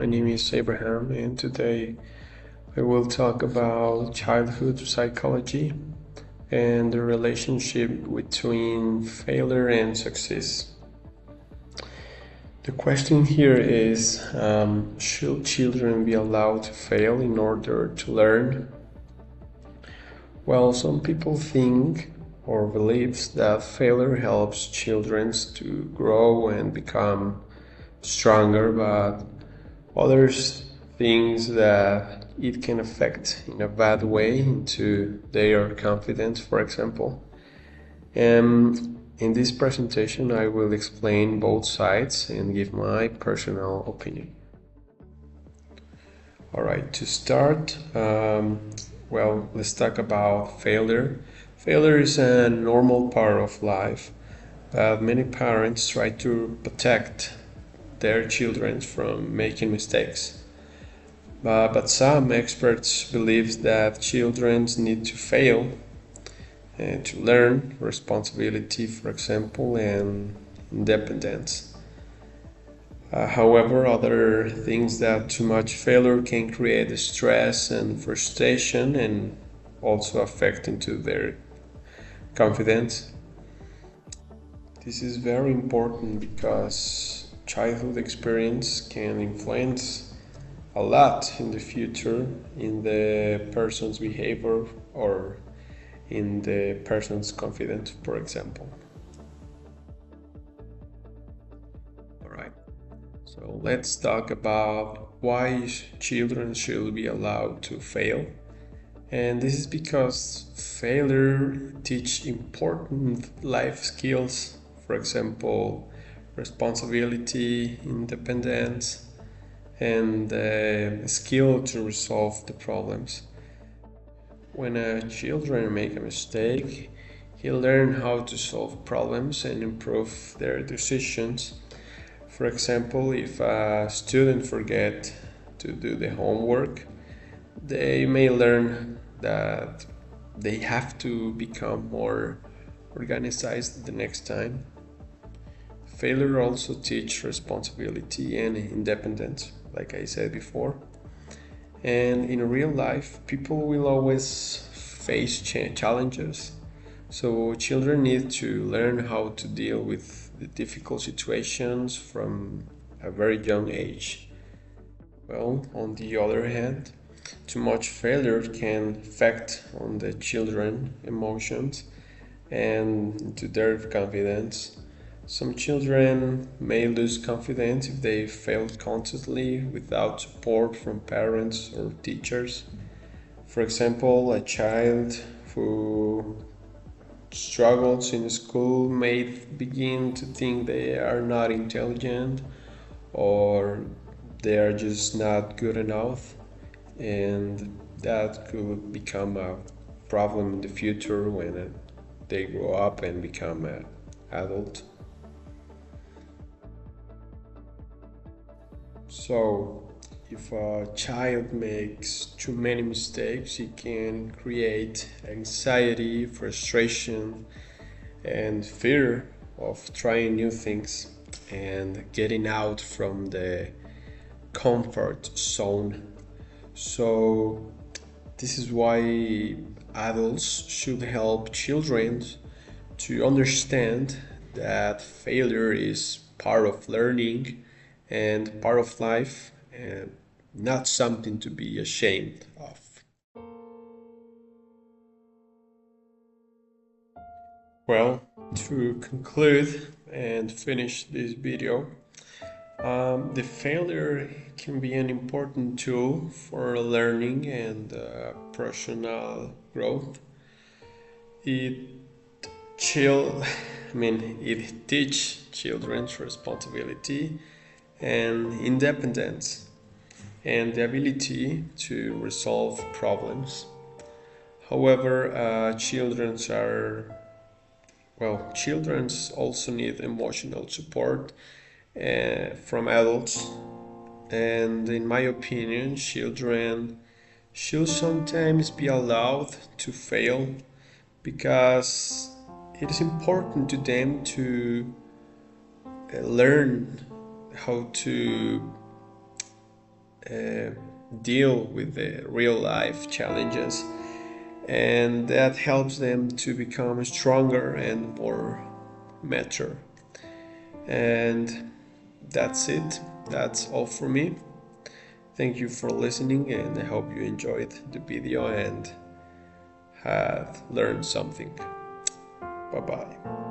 My name is Abraham, and today I will talk about childhood psychology and the relationship between failure and success. The question here is, should children be allowed to fail in order to learn? Well, some people think or believes that failure helps children to grow and become stronger, but others think that it can affect in a bad way into their confidence, for example. And in this presentation, I will explain both sides and give my personal opinion. All right, to start, let's talk about failure. Failure is a normal part of life, but many parents try to protect their children from making mistakes. But some experts believe that children need to fail to learn responsibility, for example, and independence. However, other things that too much failure can create stress and frustration and also affect into their confidence. This is very important because childhood experience can influence a lot in the future in the person's behavior or in the person's confidence, for example. All right, so let's talk about why children should be allowed to fail. And this is because failure teach important life skills, for example, responsibility, independence, and the skill to resolve the problems. When a children make a mistake, he learn how to solve problems and improve their decisions. For example, if a student forget to do the homework, they may learn that they have to become more organized the next time. Failure also teach responsibility and independence, like I said before. And in real life, people will always face challenges. So children need to learn how to deal with the difficult situations from a very young age. Well, on the other hand, too much failure can affect on the children emotions and to their confidence. Some children may lose confidence if they fail constantly without support from parents or teachers. For example, a child who struggles in school may begin to think they are not intelligent or they are just not good enough, and that could become a problem in the future when they grow up and become an adult. So, if a child makes too many mistakes, it can create anxiety, frustration, and fear of trying new things and getting out from the comfort zone. So, this is why adults should help children to understand that failure is part of learning and part of life and not something to be ashamed of. Well, to conclude and finish this video, the failure can be an important tool for learning and personal growth. It it teaches children's responsibility and independence and the ability to resolve problems. However, children also need emotional support from adults, and in my opinion, children should sometimes be allowed to fail because it is important to them to learn how to uh, deal with the real life challenges, and that helps them to become stronger and more mature. And that's it. That's all for me. Thank you for listening, and I hope you enjoyed the video and have learned something. Bye bye.